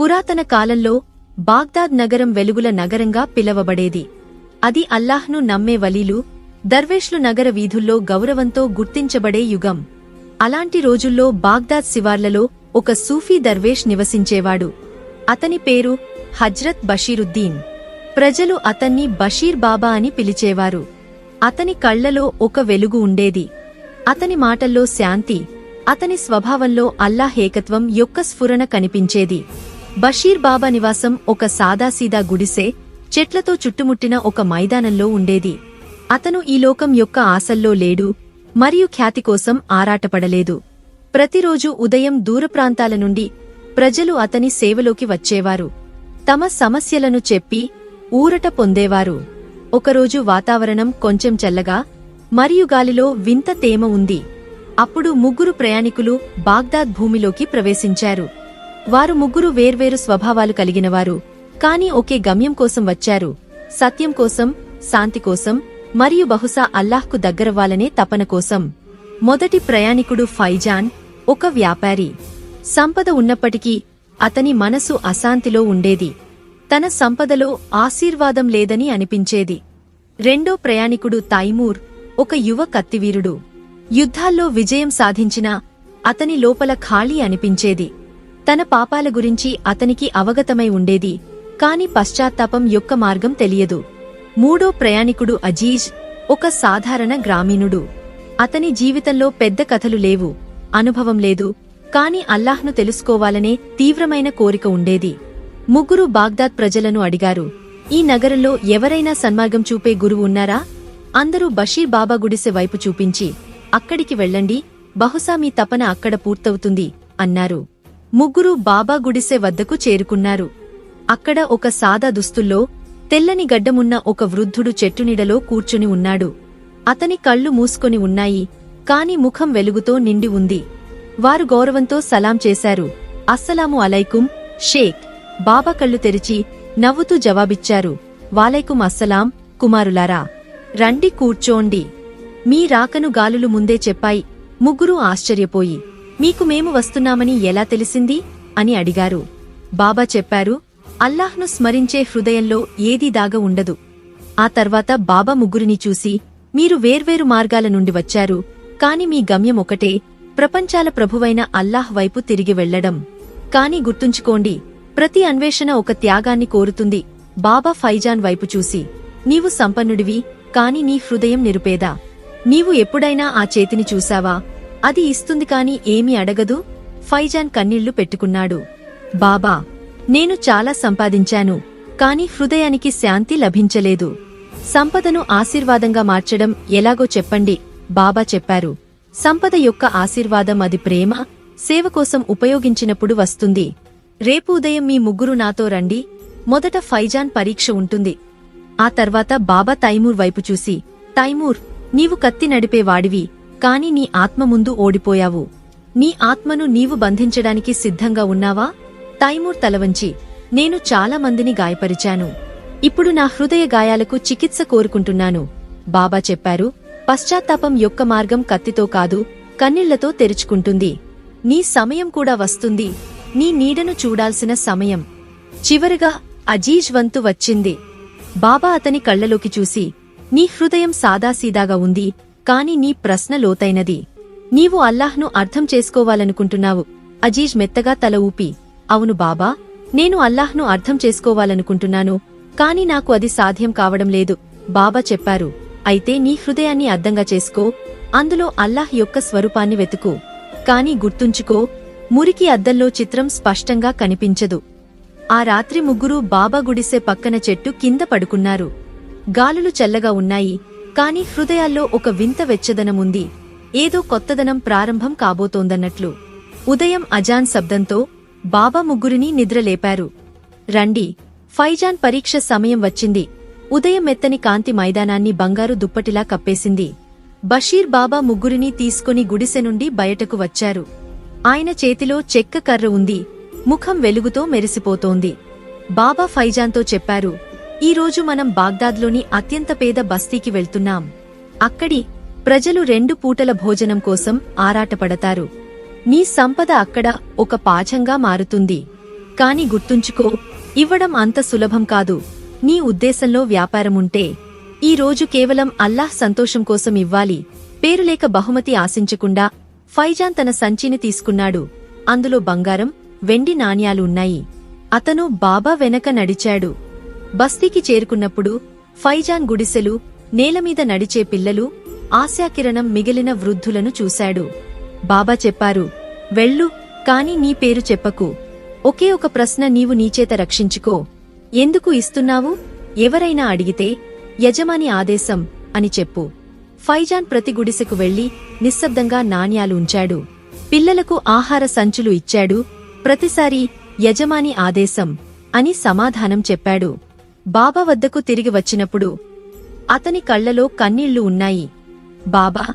పురాతన కాలంలో బాగ్దాద్ నగరం వెలుగుల నగరంగా పిలవబడేది. అది అల్లాహ్ను నమ్మే వలీలు, దర్వేష్లు నగర వీధుల్లో గౌరవంతో గుర్తించబడే యుగం. అలాంటి రోజుల్లో బాగ్దాద్ శివార్లలో ఒక సూఫీ దర్వేష్ నివసించేవాడు. అతని పేరు హజ్రత్ బషీరుద్దీన్. ప్రజలు అతన్ని బషీర్ బాబా అని పిలిచేవారు. అతని కళ్లలో ఒక వెలుగు ఉండేది. అతని మాటల్లో శాంతి, అతని స్వభావంలో అల్లాహ్ ఏకత్వం యొక్క స్ఫురణ కనిపించేది. బషీర్ బాబా నివాసం ఒక సాదాసీదా గుడిసె, చెట్లతో చుట్టుముట్టిన ఒక మైదానంలో ఉండేది. అతను ఈ లోకం యొక్క ఆశల్లో లేడు మరియు ఖ్యాతి కోసం ఆరాటపడలేదు. ప్రతిరోజు ఉదయం దూరప్రాంతాల నుండి ప్రజలు అతని సేవలోకి వచ్చేవారు. తమ సమస్యలను చెప్పి ఊరట పొందేవారు. ఒకరోజు వాతావరణం కొంచెం చల్లగా మరియు గాలిలో వింత తేమ ఉంది. అప్పుడు ముగ్గురు ప్రయాణికులు బాగ్దాద్ భూమిలోకి ప్రవేశించారు. వారు ముగ్గురు వేర్వేరు స్వభావాలు కలిగినవారు, కాని ఒకే గమ్యం కోసం వచ్చారు: సత్యం కోసం, శాంతి కోసం మరియు బహుశా అల్లాహ్కు దగ్గరవ్వాలనే తపన కోసం. మొదటి ప్రయాణికుడు ఫైజాన్, ఒక వ్యాపారి. సంపద ఉన్నప్పటికీ అతని మనసు అశాంతిలో ఉండేది. తన సంపదలో ఆశీర్వాదం లేదని అనిపించేది. రెండో ప్రయాణికుడు తైమూర్, ఒక యువ కత్తివీరుడు. యుద్ధాల్లో విజయం సాధించినా అతని లోపల ఖాళీ అనిపించేది. తన పాపాల గురించి అతనికి అవగతమై ఉండేది, కాని పశ్చాత్తాపం యొక్క మార్గం తెలియదు. మూడో ప్రయాణికుడు అజీజ్, ఒక సాధారణ గ్రామీణుడు. అతని జీవితంలో పెద్ద కథలు లేవు, అనుభవం లేదు, కాని అల్లాహ్ను తెలుసుకోవాలనే తీవ్రమైన కోరిక ఉండేది. ముగ్గురు బాగ్దాద్ ప్రజలను అడిగారు: ఈ నగరంలో ఎవరైనా సన్మార్గం చూపే గురువు ఉన్నారా? అందరూ బషీర్ బాబా గుడిసె వైపు చూపించి, అక్కడికి వెళ్ళండి, బహుశా మీ తపన అక్కడ పూర్తవుతుంది అన్నారు. ముగ్గురు బాబా గుడిసె వద్దకు చేరుకున్నారు. అక్కడ ఒక సాదా దుస్తుల్లో, తెల్లని గడ్డమున్న ఒక వృద్ధుడు చెట్టునీడలో కూర్చుని ఉన్నాడు. అతని కళ్ళు మూసుకొని ఉన్నాయి, కాని ముఖం వెలుగుతో నిండి ఉంది. వారు గౌరవంతో సలాం చేశారు. అస్సలాము అలైకుం షేక్. బాబా కళ్ళు తెరిచి నవ్వుతూ జవాబిచ్చారు: వాలైకుం అస్సలాం కుమారులారా, రండి, కూర్చోండి. మీ రాకను గాలులు ముందే చెప్పాయి. ముగ్గురూ ఆశ్చర్యపోయి, మీకు మేము వస్తున్నామని ఎలా తెలిసింది అని అడిగారు. బాబా చెప్పారు: అల్లాహ్ను స్మరించే హృదయంలో ఏదీ దాగ ఉండదు. ఆ తర్వాత బాబా ముగ్గురిని చూసి, మీరు వేర్వేరు మార్గాల నుండి వచ్చారు, కాని మీ గమ్యం ఒకటే: ప్రపంచాల ప్రభువైన అల్లాహ్ వైపు తిరిగి వెళ్లడం. కాని గుర్తుంచుకోండి, ప్రతి అన్వేషణ ఒక త్యాగాన్ని కోరుతుంది. బాబా ఫైజాన్ వైపు చూసి, నీవు సంపన్నుడివి, కాని నీ హృదయం నిరుపేద. నీవు ఎప్పుడైనా ఆ చేతిని చూశావా? అది ఇస్తుంది కాని ఏమీ అడగదు. ఫైజాన్ కన్నీళ్లు పెట్టుకున్నాడు. బాబా, నేను చాలా సంపాదించాను, కాని హృదయానికి శాంతి లభించలేదు. సంపదను ఆశీర్వాదంగా మార్చడం ఎలాగో చెప్పండి. బాబా చెప్పారు: సంపద యొక్క ఆశీర్వాదం అది ప్రేమ, సేవ కోసం ఉపయోగించినప్పుడు వస్తుంది. రేపు ఉదయం మీ ముగ్గురు నాతో రండి. మొదట ఫైజాన్ పరీక్ష ఉంటుంది. ఆ తర్వాత బాబా తైమూర్ వైపు చూసి, తైమూర్, నీవు కత్తి నడిపేవాడివి, కాని నీ ఆత్మ ముందు ఓడిపోయావు. నీ ఆత్మను నీవు బంధించడానికి సిద్ధంగా ఉన్నావా? తైమూర్ తలవంచి, నేను చాలా మందిని గాయపరిచాను. ఇప్పుడు నా హృదయ గాయాలకు చికిత్స కోరుకుంటున్నాను. బాబా చెప్పారు: పశ్చాత్తాపం యొక్క మార్గం కత్తితో కాదు, కన్నీళ్లతో తెరుచుకుంటుంది. నీ సమయం కూడా వస్తుంది, నీ నీడను చూడాల్సిన సమయం. చివరగా అజీజ్ వంతు వచ్చింది. బాబా అతని కళ్లలోకి చూసి, నీ హృదయం సాదాసీదాగా ఉంది, కాని నీ ప్రశ్న లోతైనది. నీవు అల్లాహ్ను అర్థం చేసుకోవాలనుకుంటున్నావు. అజీజ్ మెత్తగా తల ఊపి, అవును బాబా, నేను అల్లాహ్ను అర్థం చేసుకోవాలనుకుంటున్నాను, కాని నాకు అది సాధ్యం కావడం లేదు. బాబా చెప్పారు: అయితే నీ హృదయాన్ని అర్థంగా చేసుకో, అందులో అల్లాహ్ యొక్క స్వరూపాన్ని వెతుకు. కాని గుర్తుంచుకో, మురికి అద్దంలో చిత్రం స్పష్టంగా కనిపించదు. ఆ రాత్రి ముగ్గురూ బాబా గుడిసె పక్కన చెట్టు కింద పడుకున్నారు. గాలులు చల్లగా ఉన్నాయి, కాని హృదయాల్లో ఒక వింత వెచ్చదనముంది. ఏదో కొత్తదనం ప్రారంభం కాబోతోందన్నట్లు. ఉదయం అజాన్ శబ్దంతో బాబా ముగ్గురినీ నిద్రలేపారు. రండి, ఫైజాన్ పరీక్ష సమయం వచ్చింది. ఉదయం మెత్తని కాంతి మైదానాన్ని బంగారు దుప్పటిలా కప్పేసింది. బషీర్ బాబా ముగ్గురినీ తీసుకుని గుడిసె నుండి బయటకు వచ్చారు. ఆయన చేతిలో చెక్క కర్ర ఉంది, ముఖం వెలుగుతో మెరిసిపోతోంది. బాబా ఫైజాన్తో చెప్పారు: ఈరోజు మనం బాగ్దాద్లోని అత్యంత పేద బస్తీకి వెళ్తున్నాం. అక్కడి ప్రజలు 2 పూటల భోజనం కోసం ఆరాటపడతారు. నీ సంపద అక్కడ ఒక పాఠంగా మారుతుంది. కాని గుర్తుంచుకో, ఇవ్వడం అంత సులభం కాదు. నీ ఉద్దేశంలో వ్యాపారముంటే ఈ రోజు కేవలం అల్లాహ్ సంతోషం కోసం ఇవ్వాలి, పేరులేక బహుమతి ఆశించకుండా. ఫైజాన్ తన సంచిని తీసుకున్నాడు. అందులో బంగారం, వెండి నాణ్యాలు ఉన్నాయి. అతను బాబా వెనక నడిచాడు. బస్తీకి చేరుకున్నప్పుడు ఫైజాన్ గుడిసెలు, నేలమీద నడిచే పిల్లలు, ఆశాకిరణం మిగిలిన వృద్ధులను చూశాడు. బాబా చెప్పారు, వెళ్ళు, కాని నీ పేరు చెప్పకు. ఒకే ఒక ప్రశ్న నీవు నీచేత రక్షించుకో. ఎందుకు ఇస్తున్నావు? ఎవరైనా అడిగితే యజమాని ఆదేశం అని చెప్పు. ఫైజాన్ ప్రతి గుడిసెకు వెళ్లి నిశ్శబ్దంగా నాణ్యాలు ఉంచాడు. పిల్లలకు ఆహార సంచులు ఇచ్చాడు. ప్రతిసారీ యజమాని ఆదేశం అని సమాధానం చెప్పాడు. బాబా వద్దకు తిరిగి వచ్చినప్పుడు అతని కళ్లలో కన్నీళ్లు ఉన్నాయి. బాబా,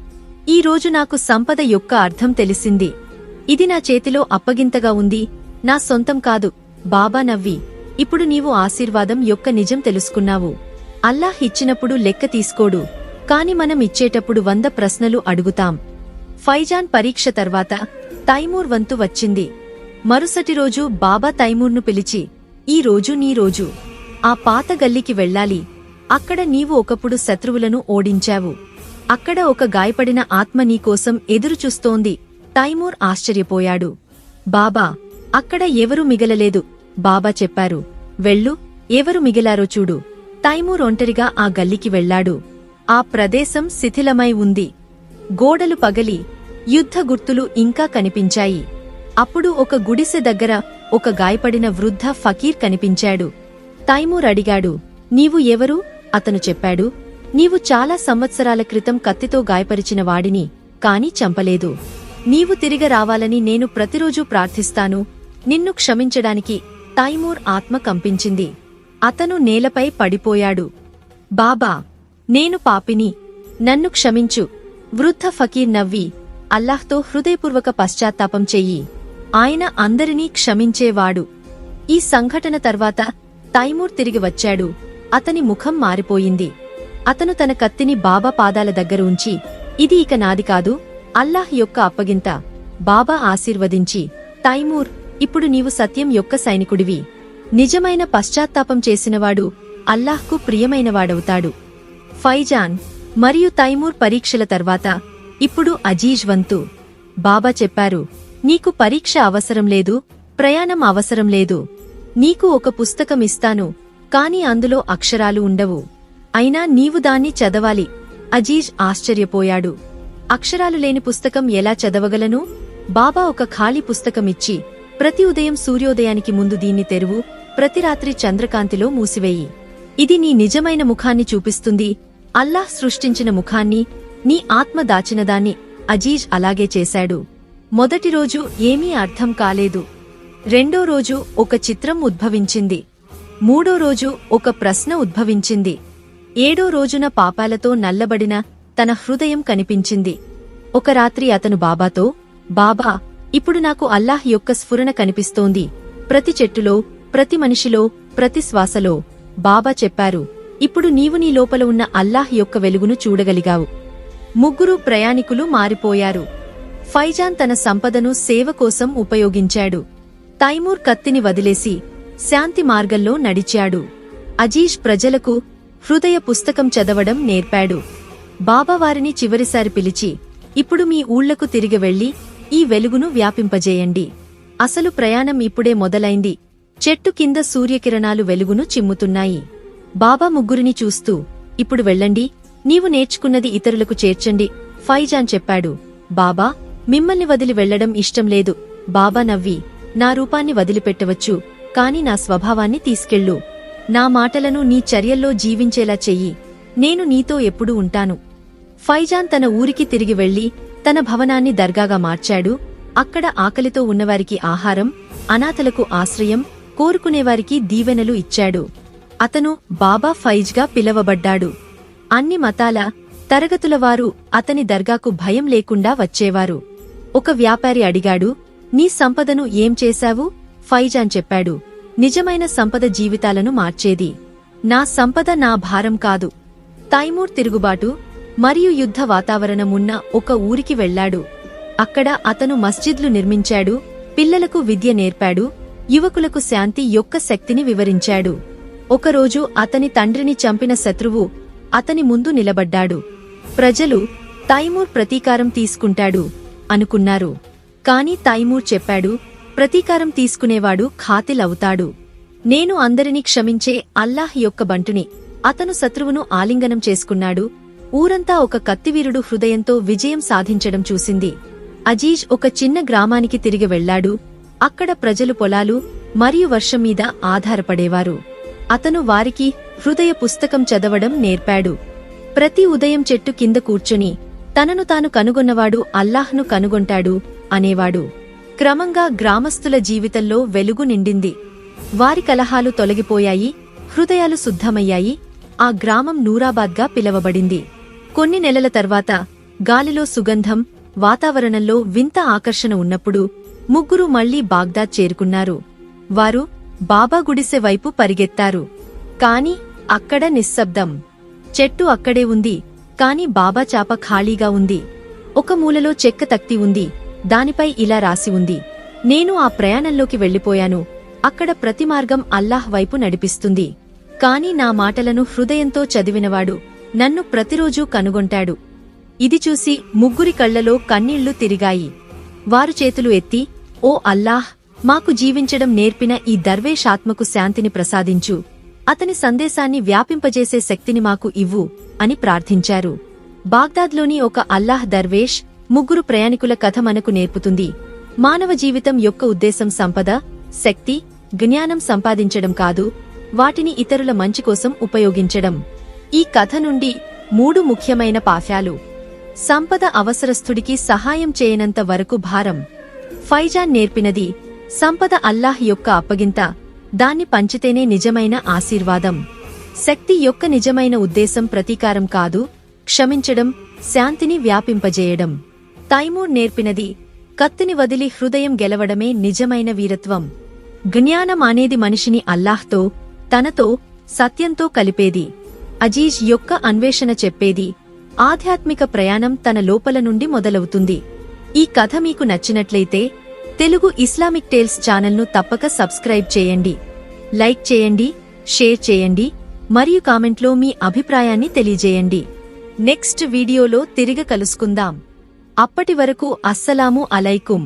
ఈ రోజు నాకు సంపద యొక్క అర్థం తెలిసింది. ఇది నా చేతిలో అప్పగింతగా ఉంది, నా సొంతం కాదు. బాబా నవ్వి, ఇప్పుడు నీవు ఆశీర్వాదం యొక్క నిజం తెలుసుకున్నావు. అల్లాహ్ ఇచ్చినప్పుడు లెక్క తీసుకోడు, కాని మనం ఇచ్చేటప్పుడు 100 ప్రశ్నలు అడుగుతాం. ఫైజాన్ పరీక్ష తర్వాత తైమూర్ వంతు వచ్చింది. మరుసటి రోజు బాబా తైమూర్ను పిలిచి, ఈ రోజు నీ రోజు. ఆ పాత గల్లీకి వెళ్ళాలి. అక్కడ నీవు ఒకప్పుడు శత్రువులను ఓడించావు. అక్కడ ఒక గాయపడిన ఆత్మ నీకోసం ఎదురుచూస్తోంది. తైమూర్ ఆశ్చర్యపోయాడు. బాబా, అక్కడ ఎవరూ మిగలలేదు. బాబా చెప్పారు, వెళ్ళు, ఎవరు మిగిలారో చూడు. తైమూర్ ఒంటరిగా ఆ గల్లీకి వెళ్లాడు. ఆ ప్రదేశం శిథిలమై ఉంది. గోడలు పగలి యుద్ధ గుర్తులు ఇంకా కనిపించాయి. అప్పుడు ఒక గుడిసె దగ్గర ఒక గాయపడిన వృద్ధ ఫకీర్ కనిపించాడు. తైమూర్ అడిగాడు, నీవు ఎవరు? అతను చెప్పాడు, నీవు చాలా సంవత్సరాల క్రితం కత్తితో గాయపరిచిన వాడిని, కాని చంపలేదు. నీవు తిరిగి రావాలని నేను ప్రతిరోజూ ప్రార్థిస్తాను, నిన్ను క్షమించడానికి. తైమూర్ ఆత్మ కంపించింది. అతను నేలపై పడిపోయాడు. బాబా, నేను పాపిని, నన్ను క్షమించు. వృద్ధ ఫకీర్ నవ్వి, అల్లాహ్తో హృదయపూర్వక పశ్చాత్తాపం చెయ్యి, ఆయన అందరినీ క్షమించేవాడు. ఈ సంఘటన తర్వాత తైమూర్ తిరిగి వచ్చాడు. అతని ముఖం మారిపోయింది. అతను తన కత్తిని బాబా పాదాల దగ్గర ఉంచి, ఇది ఇక నాది కాదు, అల్లాహ్ యొక్క అప్పగింత. బాబా ఆశీర్వదించి, తైమూర్, ఇప్పుడు నీవు సత్యం యొక్క సైనికుడివి. నిజమైన పశ్చాత్తాపం చేసినవాడు అల్లాహ్కు ప్రియమైనవాడవుతాడు. ఫైజాన్ మరియు తైమూర్ పరీక్షల తర్వాత ఇప్పుడు అజీజ్ వంతు. బాబా చెప్పారు, నీకు పరీక్ష అవసరం లేదు, ప్రయాణం అవసరం లేదు. నీకు ఒక పుస్తకం ఇస్తాను, కాని అందులో అక్షరాలు ఉండవు. అయినా నీవు దాన్ని చదవాలి. అజీజ్ ఆశ్చర్యపోయాడు. అక్షరాలు లేని పుస్తకం ఎలా చదవగలను? బాబా ఒక ఖాళీ పుస్తకమిచ్చి, ప్రతి ఉదయం సూర్యోదయానికి ముందు దీన్ని తెరువు, ప్రతి రాత్రి చంద్రకాంతిలో మూసివేయి. ఇది నీ నిజమైన ముఖాన్ని చూపిస్తుంది, అల్లాహ్ సృష్టించిన ముఖాన్ని, నీ ఆత్మ దాచినదాన్ని. అజీజ్ అలాగే చేశాడు. మొదటి రోజు ఏమీ అర్థం కాలేదు. రెండో రోజు ఒక చిత్రం ఉద్భవించింది. మూడో రోజు ఒక ప్రశ్న ఉద్భవించింది. ఏడో రోజున పాపాలతో నల్లబడిన తన హృదయం కనిపించింది. ఒక రాత్రి అతను బాబాతో, బాబా, ఇప్పుడు నాకు అల్లాహ్ యొక్క స్ఫురణ కనిపిస్తోంది. ప్రతి చెట్టులో, ప్రతి మనిషిలో, ప్రతి శ్వాసలో. బాబా చెప్పారు, ఇప్పుడు నీవు నీ లోపల ఉన్న అల్లాహ్ యొక్క వెలుగును చూడగలిగావు. ముగ్గురు ప్రయాణికులు మారిపోయారు. ఫైజాన్ తన సంపదను సేవ కోసం ఉపయోగించాడు. తైమూర్ కత్తిని వదిలేసి శాంతి మార్గంలో నడిచాడు. అజీజ్ ప్రజలకు హృదయ పుస్తకం చదవడం నేర్పాడు. బాబా వారిని చివరిసారి పిలిచి, ఇప్పుడు మీ ఊళ్లకు తిరిగి వెళ్లి ఈ వెలుగును వ్యాపింపజేయండి. అసలు ప్రయాణం ఇప్పుడే మొదలైంది. చెట్టు కింద సూర్యకిరణాలు వెలుగును చిమ్ముతున్నాయి. బాబా ముగ్గురిని చూస్తూ, ఇప్పుడు వెళ్ళండి, నీవు నేర్చుకున్నది ఇతరులకు చేర్చండి. ఫైజాన్ చెప్పాడు, బాబా, మిమ్మల్ని వదిలి వెళ్లడం ఇష్టం లేదు. బాబా నవ్వి, నా రూపాన్ని వదిలిపెట్టవచ్చు, కాని నా స్వభావాన్ని తీసుకెళ్ళు. నా మాటలను నీ చర్యల్లో జీవించేలా చెయ్యి. నేను నీతో ఎప్పుడూ ఉంటాను. ఫైజాన్ తన ఊరికి తిరిగి వెళ్లి తన భవనాన్ని దర్గాగా మార్చాడు. అక్కడ ఆకలితో ఉన్నవారికి ఆహారం, అనాథలకు ఆశ్రయం, కోరుకునేవారికి దీవెనలు ఇచ్చాడు. అతను బాబా ఫైజ్గా పిలవబడ్డాడు. అన్ని మతాల, తరగతులవారు అతని దర్గాకు భయం లేకుండా వచ్చేవారు. ఒక వ్యాపారి అడిగాడు, నీ సంపదను ఏం చేశావు? ఫైజాన్ చెప్పాడు, నిజమైన సంపద జీవితాలను మార్చేది. నా సంపద నా భారం కాదు. తైమూర్ తిరుగుబాటు మరియు యుద్ధ వాతావరణం ఉన్న ఒక ఊరికి వెళ్లాడు. అక్కడ అతను మస్జిద్లు నిర్మించాడు, పిల్లలకు విద్య నేర్పాడు, యువకులకు శాంతి యొక్క శక్తిని వివరించాడు. ఒకరోజు అతని తండ్రిని చంపిన శత్రువు అతని ముందు నిలబడ్డాడు. ప్రజలు తైమూర్ ప్రతీకారం తీసుకుంటాడు అనుకున్నారు. కాని తైమూర్ చెప్పాడు, ప్రతీకారం తీసుకునేవాడు ఖాతిల్ అవుతాడు. నేను అందరినీ క్షమించే అల్లాహ్ యొక్క బంటుని. అతను శత్రువును ఆలింగనం చేసుకున్నాడు. ఊరంతా ఒక కత్తివీరుడు హృదయంతో విజయం సాధించడం చూసింది. అజీజ్ ఒక చిన్న గ్రామానికి తిరిగి వెళ్లాడు. అక్కడ ప్రజలు పొలాలు మరియు వర్షం మీద ఆధారపడేవారు. అతను వారికి హృదయ పుస్తకం చదవడం నేర్పాడు. ప్రతి ఉదయం చెట్టు కింద కూర్చుని తనను తాను కనుగొన్నవాడు అల్లాహ్ను కనుగొంటాడు అనేవాడు. క్రమంగా గ్రామస్తుల జీవితంలో వెలుగు నిండింది. వారి కలహాలు తొలగిపోయాయి, హృదయాలు శుద్ధమయ్యాయి. ఆ గ్రామం నూరాబాద్గా పిలవబడింది. కొన్ని నెలల తర్వాత గాలిలో సుగంధం, వాతావరణంలో వింత ఆకర్షణ ఉన్నప్పుడు ముగ్గురు మళ్లీ బాగ్దాద్ చేరుకున్నారు. వారు బాబా గుడిసె వైపు పరిగెత్తారు. కాని అక్కడ నిశ్శబ్దం. చెట్టు అక్కడే ఉంది, కాని బాబా చాప ఖాళీగా ఉంది. ఒక మూలలో చెక్క తక్తి ఉంది. దానిపై ఇలా రాసి ఉంది, నేను ఆ ప్రయాణంలోకి వెళ్లిపోయాను. అక్కడ ప్రతి మార్గం అల్లాహ్ వైపు నడిపిస్తుంది. కాని నా మాటలను హృదయంతో చదివినవాడు నన్ను ప్రతిరోజూ కనుగొంటాడు. ఇది చూసి ముగ్గురి కళ్లలో కన్నీళ్లు తిరిగాయి. వారు చేతులు ఎత్తి, ఓ అల్లాహ్, మాకు జీవించడం నేర్పిన ఈ దర్వేష్ ఆత్మకు శాంతిని ప్రసాదించు. అతని సందేశాన్ని వ్యాపింపజేసే శక్తిని మాకు ఇవ్వు అని ప్రార్థించారు. బాగ్దాద్లోని ఒక అల్లాహ్ దర్వేష్ ముగ్గురు ప్రయాణికుల కథ మనకు నేర్పుతుంది. మానవ జీవితం యొక్క ఉద్దేశం సంపద, శక్తి, జ్ఞానం సంపాదించడం కాదు, వాటిని ఇతరుల మంచి కోసం ఉపయోగించడం. ఈ కథ నుండి 3 ముఖ్యమైన పాఠాలు. సంపద అవసరస్థుడికి సహాయం చేయనంత వరకు భారం. ఫైజాన్ నేర్పినది, సంపద అల్లాహ్ యొక్క అప్పగింత, దాన్ని పంచితేనే నిజమైన ఆశీర్వాదం. శక్తి యొక్క నిజమైన ఉద్దేశం ప్రతీకారం కాదు, క్షమించడం, శాంతిని వ్యాపింపజేయడం. తైమూర్ నేర్పినది, కత్తిని వదిలి హృదయం గెలవడమే నిజమైన వీరత్వం. జ్ఞానం అనేది మనిషిని అల్లాహ్తో, తనతో, సత్యంతో కలిపేది. అజీజ్ యొక్క అన్వేషణ చెప్పేది, ఆధ్యాత్మిక ప్రయాణం తన లోపల నుండి మొదలవుతుంది. ఈ కథ మీకు నచ్చినట్లయితే తెలుగు ఇస్లామిక్ టేల్స్ ఛానల్ను తప్పక సబ్స్క్రైబ్ చేయండి, లైక్ చేయండి, షేర్ చేయండి మరియు కామెంట్లో మీ అభిప్రాయాన్ని తెలియజేయండి. నెక్స్ట్ వీడియోలో తిరిగి కలుసుకుందాం. అప్పటి వరకు అస్సలాము అలైకుం.